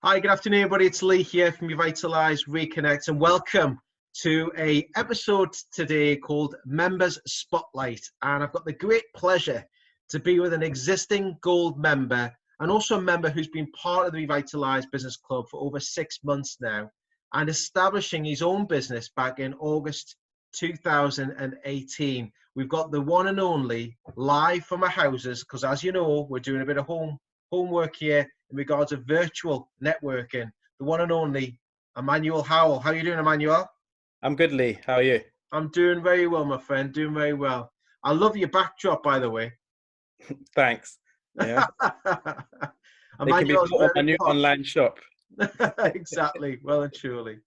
Hi, good afternoon, everybody. It's Lee here from Revitalise Reconnect, and welcome to a episode today called Members Spotlight. And I've got the great pleasure to be with an existing gold member and also a member who's been part of the Revitalise Business Club for over 6 months now and establishing his own business back in August 2018. We've got the one and only live from our houses, because as you know, we're doing a bit of homework here in regards of virtual networking, the one and only Emanuel Howell. How are you doing, Emanuel? I'm good, Lee. How are you? I'm doing very well, my friend. Doing very well. I love your backdrop, by the way. Thanks. Yeah. They can be Emmanuel's bought on my very new posh. online shop. Exactly. Well and truly.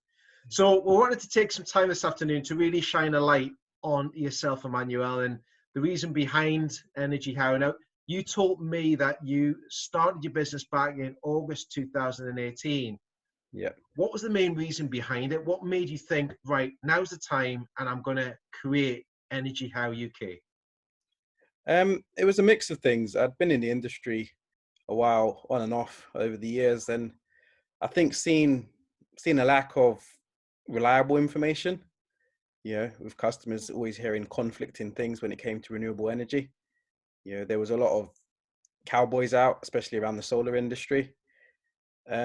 So we wanted to take some time this afternoon to really shine a light on yourself, Emanuel, and the reason behind Energy How. Now, you told me that you started your business back in August 2018. Yeah. What was the main reason behind it? What made you think, right, now's the time and I'm going to create Energy How UK? It was a mix of things. I'd been in the industry a while, on and off over the years, and I think seeing a lack of reliable information, with customers always hearing conflicting things when it came to renewable energy. There was a lot of cowboys out, especially around the solar industry.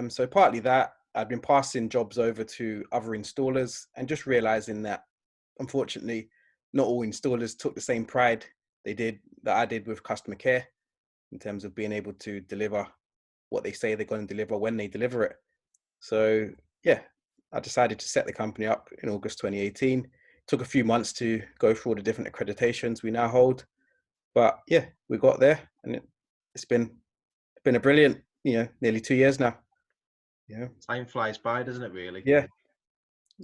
So partly that, I'd been passing jobs over to other installers and just realizing that, unfortunately, not all installers took the same pride that I did with customer care in terms of being able to deliver what they say they're going to deliver when they deliver it. So yeah, I decided to set the company up in August 2018. It took a few months to go through all the different accreditations we now hold, but yeah, we got there, and it's been a brilliant, nearly 2 years now. Yeah. Time flies by, doesn't it, really? Yeah.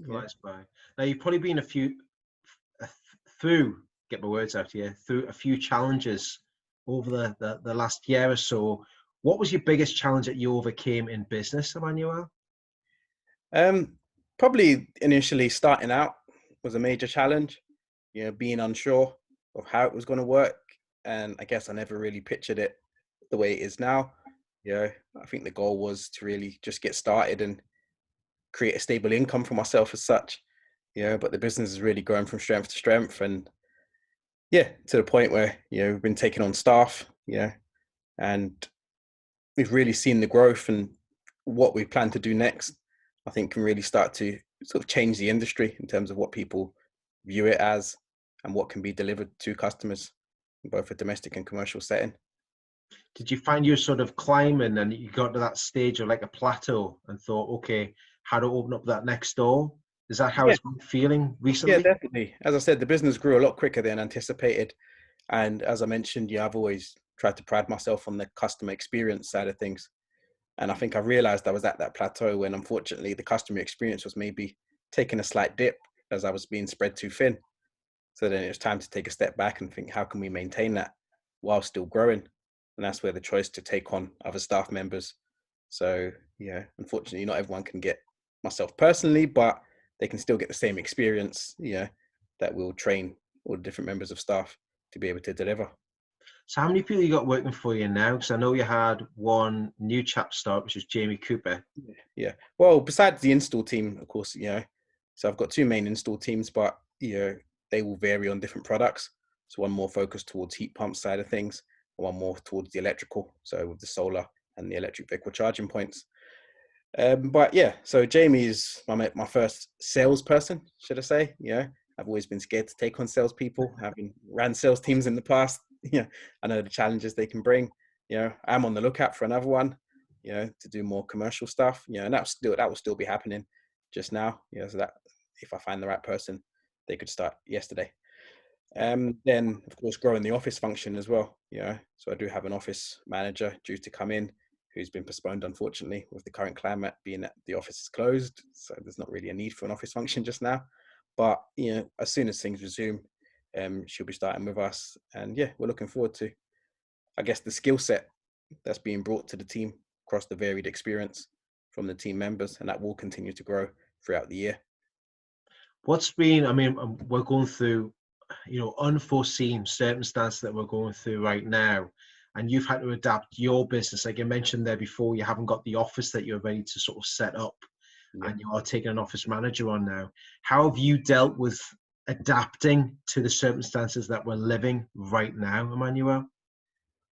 Flies by. Now, you've probably been through, get my words out here, through a few challenges over the last year or so. What was your biggest challenge that you overcame in business, Emmanuel? Probably initially starting out was a major challenge, being unsure of how it was going to work. And I guess I never really pictured it the way it is now. I think the goal was to really just get started and create a stable income for myself as such. But the business is really growing from strength to strength, and to the point where, we've been taking on staff, and we've really seen the growth, and what we plan to do next, I think, can really start to sort of change the industry in terms of what people view it as and what can be delivered to customers in both a domestic and commercial setting. Did you find you're sort of climbing and you got to that stage of like a plateau and thought, okay, how to open up that next door? Is that how it's been feeling recently? Yeah, definitely. As I said, the business grew a lot quicker than anticipated. And as I mentioned, I've always tried to pride myself on the customer experience side of things. And I think I realized I was at that plateau when, unfortunately, the customer experience was maybe taking a slight dip as I was being spread too thin. So then it was time to take a step back and think, how can we maintain that while still growing? And that's where the choice to take on other staff members. So unfortunately, not everyone can get myself personally, but they can still get the same experience, that we'll train all the different members of staff to be able to deliver. So how many people you got working for you now? Because I know you had one new chap start, which was Jamie Cooper. Yeah. Well, besides the install team, of course, so I've got two main install teams, but they will vary on different products. So one more focused towards heat pump side of things, and one more towards the electrical, so with the solar and the electric vehicle charging points. But yeah, so Jamie is my first salesperson, should I say? I've always been scared to take on salespeople, having ran sales teams in the past. I know the challenges they can bring. I'm on the lookout for another one, to do more commercial stuff. And that will still be happening just now. So that if I find the right person, they could start yesterday. Then of course growing the office function as well. So I do have an office manager due to come in, who's been postponed, unfortunately, with the current climate being that the office is closed. So there's not really a need for an office function just now. But, as soon as things resume, she'll be starting with us. And we're looking forward to, I guess, the skill set that's being brought to the team across the varied experience from the team members. And that will continue to grow throughout the year. What's been, we're going through, unforeseen circumstances that we're going through right now. and you've had to adapt your business. Like you mentioned there before, you haven't got the office that you're ready to sort of set up, Yeah. and you are taking an office manager on now. How have you dealt with adapting to the circumstances that we're living right now, Emmanuel?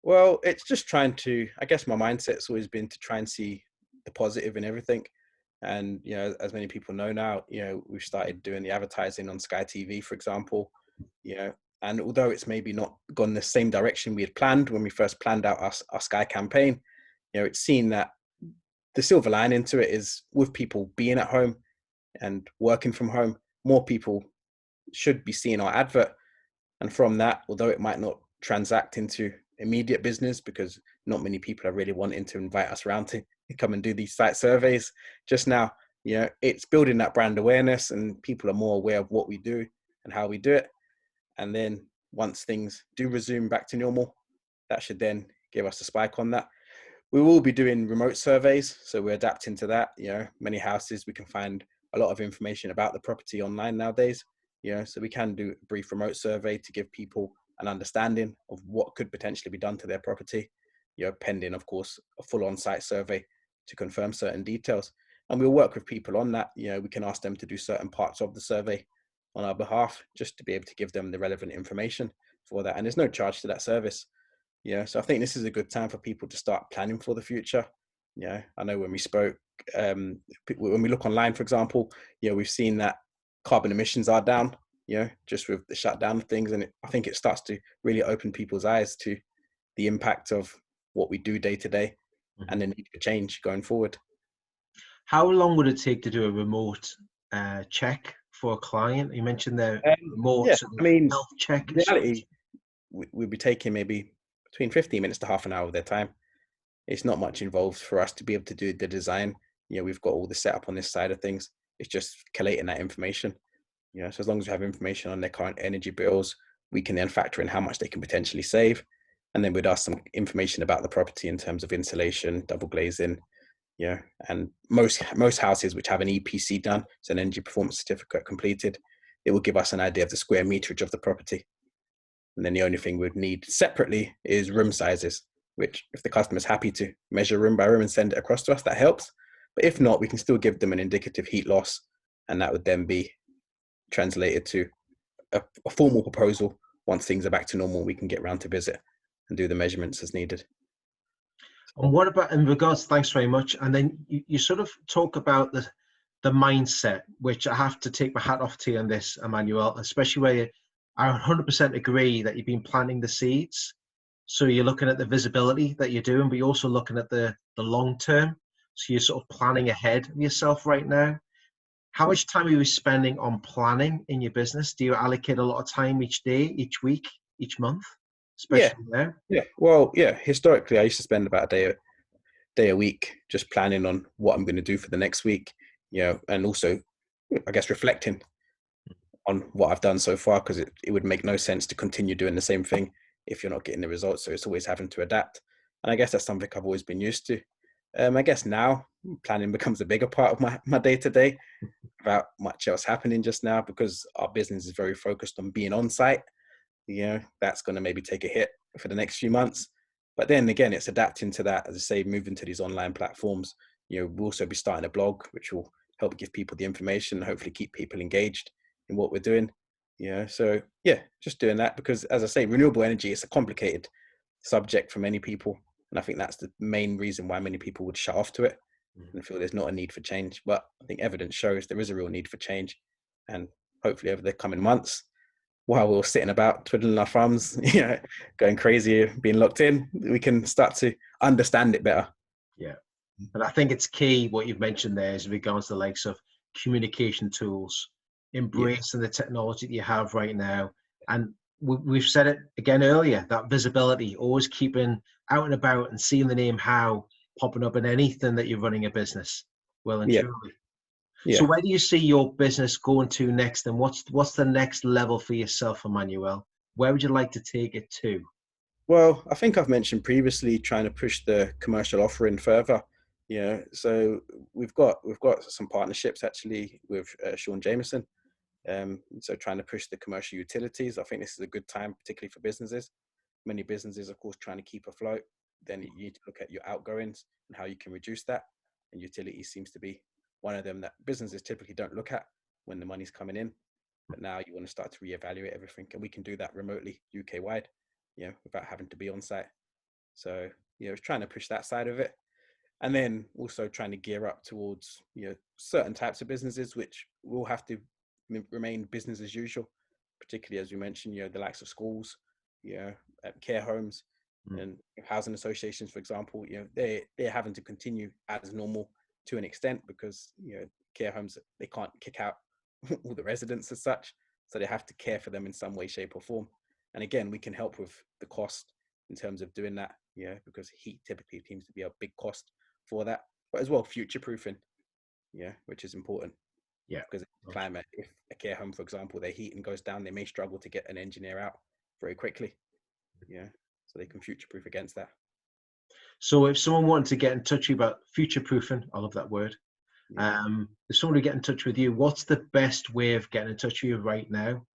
Well, it's just trying to, I guess my mindset's always been to try and see the positive in everything. And, as many people know now, we've started doing the advertising on Sky TV, for example, you know, and although it's maybe not gone the same direction we had planned when we first planned out our Sky campaign, it's seen that the silver lining to it is with people being at home and working from home, more people should be seeing our advert. And from that, although it might not transact into immediate business because not many people are really wanting to invite us around to come and do these site surveys just now, it's building that brand awareness and people are more aware of what we do and how we do it. And then once things do resume back to normal, that should then give us a spike on that. We will be doing remote surveys, so we're adapting to that. Many houses we can find a lot of information about the property online nowadays. So we can do a brief remote survey to give people an understanding of what could potentially be done to their property. Pending, of course, a full on-site survey to confirm certain details. And we'll work with people on that. We can ask them to do certain parts of the survey on our behalf, just to be able to give them the relevant information for that. And there's no charge to that service. So I think this is a good time for people to start planning for the future. I know when we spoke, when we look online, for example, we've seen that carbon emissions are down, just with the shutdown of things. And I think it starts to really open people's eyes to the impact of what we do day to day and the need for change going forward. How long would it take to do a remote check for a client? You mentioned the remote health check. In reality, we'd be taking maybe between 15 minutes to half an hour of their time. It's not much involved for us to be able to do the design. We've got all the setup on this side of things. It's just collating that information. So as long as we have information on their current energy bills, we can then factor in how much they can potentially save. And then we'd ask some information about the property in terms of insulation, double glazing, and most houses which have an EPC done, so an energy performance certificate completed, it will give us an idea of the square meterage of the property. And then the only thing we'd need separately is room sizes, which if the customer's happy to measure room by room and send it across to us, that helps. But if not, we can still give them an indicative heat loss, and that would then be translated to a formal proposal. Once things are back to normal, we can get round to visit and do the measurements as needed. And what about in regards, thanks very much. And then you sort of talk about the mindset, which I have to take my hat off to you on this, Emmanuel, especially where I 100% agree that you've been planting the seeds. So you're looking at the visibility that you're doing, but you're also looking at the long term. So you're sort of planning ahead of yourself right now. How much time are you spending on planning in your business? Do you allocate a lot of time each day, each week, each month, especially now? Yeah. Well, historically, I used to spend about a day a week just planning on what I'm going to do for the next week, and also, I guess, reflecting on what I've done so far, because it would make no sense to continue doing the same thing if you're not getting the results. So it's always having to adapt. And I guess that's something I've always been used to. I guess now planning becomes a bigger part of my day to day, without much else happening just now, because our business is very focused on being on site. That's going to maybe take a hit for the next few months. But then again, it's adapting to that, as I say, moving to these online platforms. We'll also be starting a blog, which will help give people the information, and hopefully keep people engaged in what we're doing. So just doing that, because as I say, renewable energy is a complicated subject for many people. And I think that's the main reason why many people would shut off to it and feel there's not a need for change. But I think evidence shows there is a real need for change. And hopefully over the coming months, while we're sitting about twiddling our thumbs, going crazy, being locked in, we can start to understand it better. Yeah. And I think it's key what you've mentioned there is regards to the likes of communication tools, embracing the technology that you have right now. And we've said it again earlier, that visibility, always keeping out and about and seeing the name How popping up in anything that you're running a business. Well and truly. So where do you see your business going to next, and what's the next level for yourself, Emmanuel? Where would you like to take it to? Well, I think I've mentioned previously trying to push the commercial offering further. So we've got some partnerships actually with Sean Jameson. So trying to push the commercial utilities. I think this is a good time, particularly for businesses. many businesses, of course, trying to keep afloat, then you need to look at your outgoings and how you can reduce that. And utilities seems to be one of them that businesses typically don't look at when the money's coming in. But now you want to start to reevaluate everything, and we can do that remotely, UK wide, without having to be on site. So, it's trying to push that side of it. And then also trying to gear up towards, certain types of businesses, which will have to remain business as usual, particularly as we mentioned, the likes of schools, care homes and housing associations, for example, they're having to continue as normal to an extent because, care homes, they can't kick out all the residents as such. So they have to care for them in some way, shape or form. And again, we can help with the cost in terms of doing that, because heat typically seems to be a big cost for that, but as well future-proofing, which is important. Because climate, if a care home, for example, their heating goes down, they may struggle to get an engineer out very quickly. So they can future-proof against that. So if someone wanted to get in touch with you about future-proofing, I love that word. If someone would get in touch with you, what's the best way of getting in touch with you right now?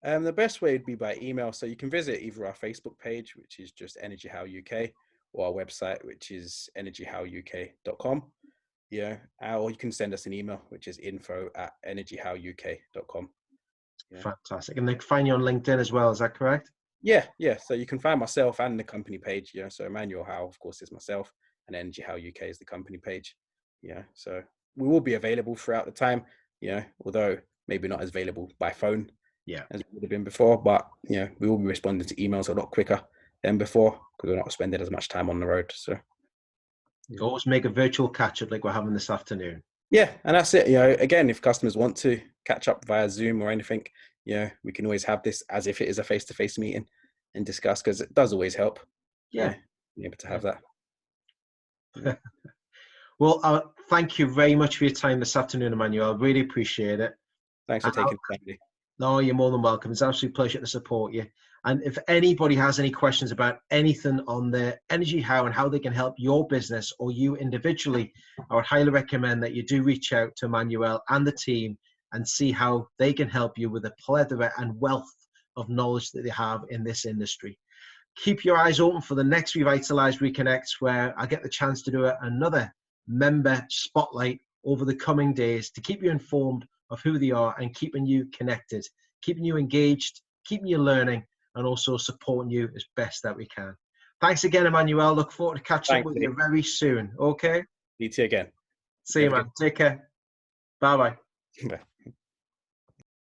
The best way would be by email. So you can visit either our Facebook page, which is just Energy How UK, or our website, which is energyhowuk.com. Or you can send us an email, which is info@energyhowuk.com. Fantastic. And they can find you on LinkedIn as well, is that correct? Yeah. So you can find myself and the company page. So Emanuel Howell, of course, is myself, and Energy How UK is the company page. So we will be available throughout the time. Although maybe not as available by phone. As it would have been before, but we will be responding to emails a lot quicker than before because we're not spending as much time on the road. So always make a virtual catch up like we're having this afternoon. And that's it. Again, if customers want to catch up via Zoom or anything, we can always have this as if it is a face-to-face meeting and discuss, because it does always help. Be able to have that. Well, thank you very much for your time this afternoon, Emanuel. I really appreciate it. Thanks for taking the time. No, you're more than welcome. It's an absolute pleasure to support you. And if anybody has any questions about anything on the Energy How and how they can help your business or you individually, I would highly recommend that you do reach out to Emanuel and the team and see how they can help you with a plethora and wealth of knowledge that they have in this industry. Keep your eyes open for the next Revitalise Reconnects, where I get the chance to do another member spotlight over the coming days to keep you informed of who they are and keeping you connected, keeping you engaged, keeping you learning, and also supporting you as best that we can. Thanks again, Emanuel. Look forward to catching up with you very soon. Okay? You too again. See you, man. Take care. Bye-bye. Bye.